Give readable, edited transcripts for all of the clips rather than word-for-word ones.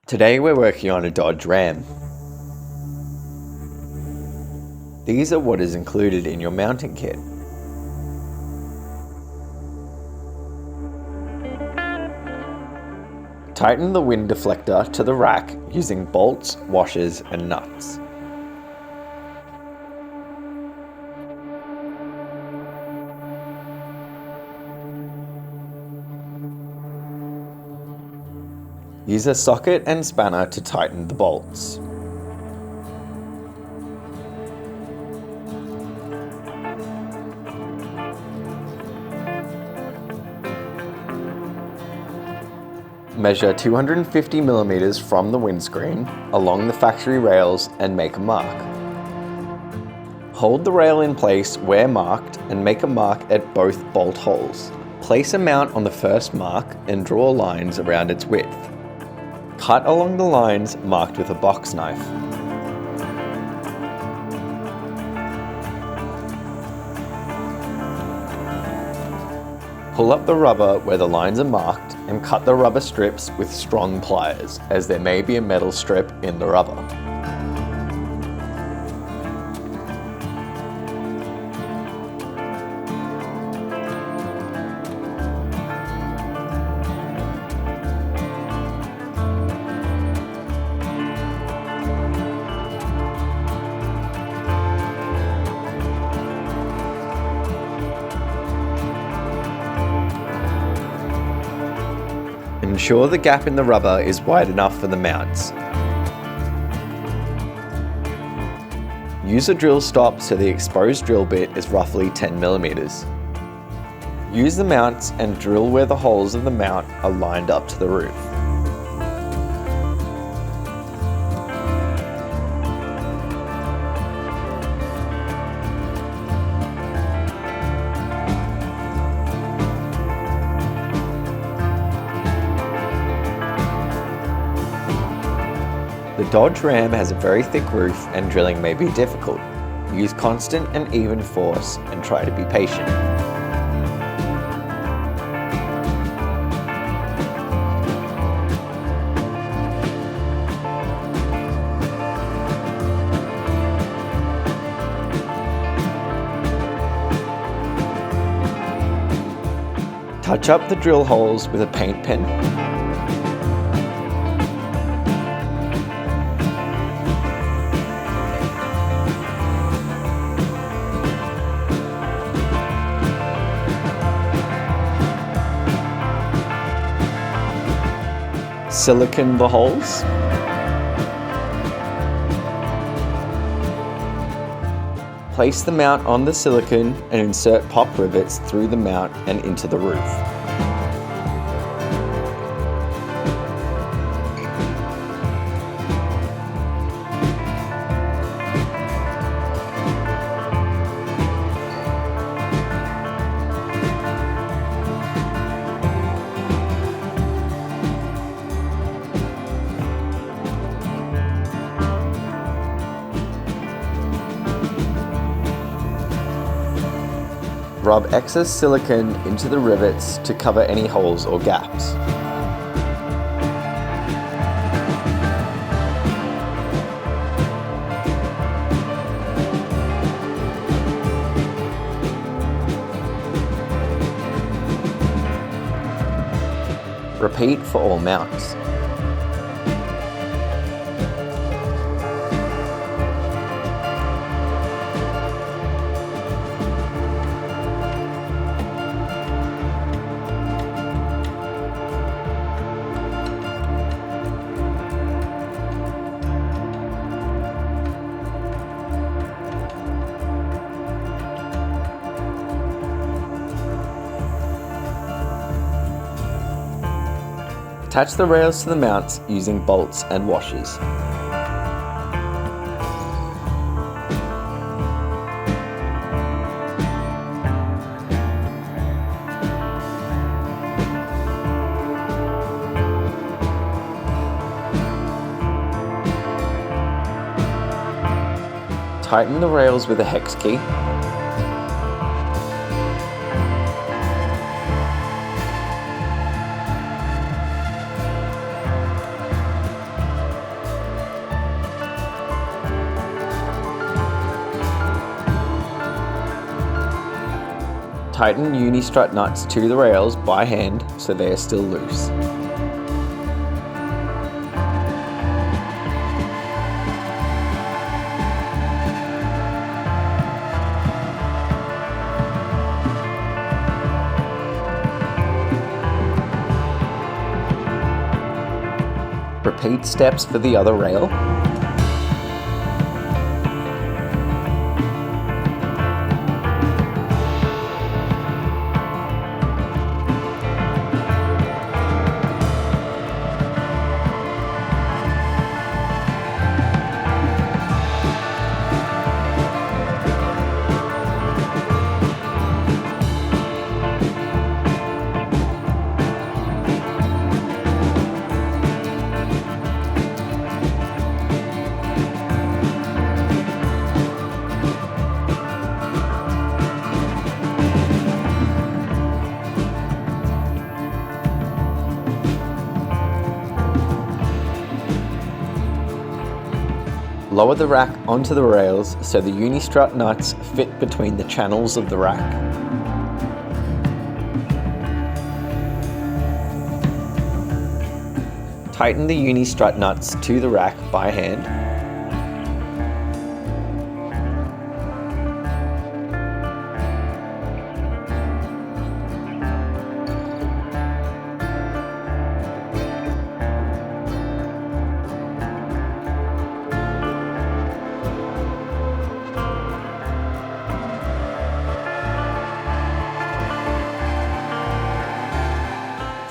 Today we're working on a Dodge Ram. These are what is included in your mounting kit. Tighten the wind deflector to the rack using bolts, washers and nuts. Use a socket and spanner to tighten the bolts. Measure 250 millimeters from the windscreen along the factory rails and make a mark. Hold the rail in place where marked and make a mark at both bolt holes. Place a mount on the first mark and draw lines around its width. Cut along the lines marked with a box knife. Pull up the rubber where the lines are marked and cut the rubber strips with strong pliers, as there may be a metal strip in the rubber. Ensure the gap in the rubber is wide enough for the mounts. Use a drill stop so the exposed drill bit is roughly 10 millimeters. Use the mounts and drill where the holes of the mount are lined up to the roof. The Dodge Ram has a very thick roof and drilling may be difficult. Use constant and even force and try to be patient. Touch up the drill holes with a paint pen. Silicone the holes. Place the mount on the silicone and insert pop rivets through the mount and into the roof. Rub excess silicone into the rivets to cover any holes or gaps. Repeat for all mounts. Attach the rails to the mounts using bolts and washers. Tighten the rails with a hex key. Tighten uni-strut nuts to the rails by hand so they are still loose. Repeat steps for the other rail. Lower the rack onto the rails so the uni-strut nuts fit between the channels of the rack. Tighten the uni-strut nuts to the rack by hand.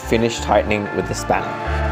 Finish tightening with the spanner.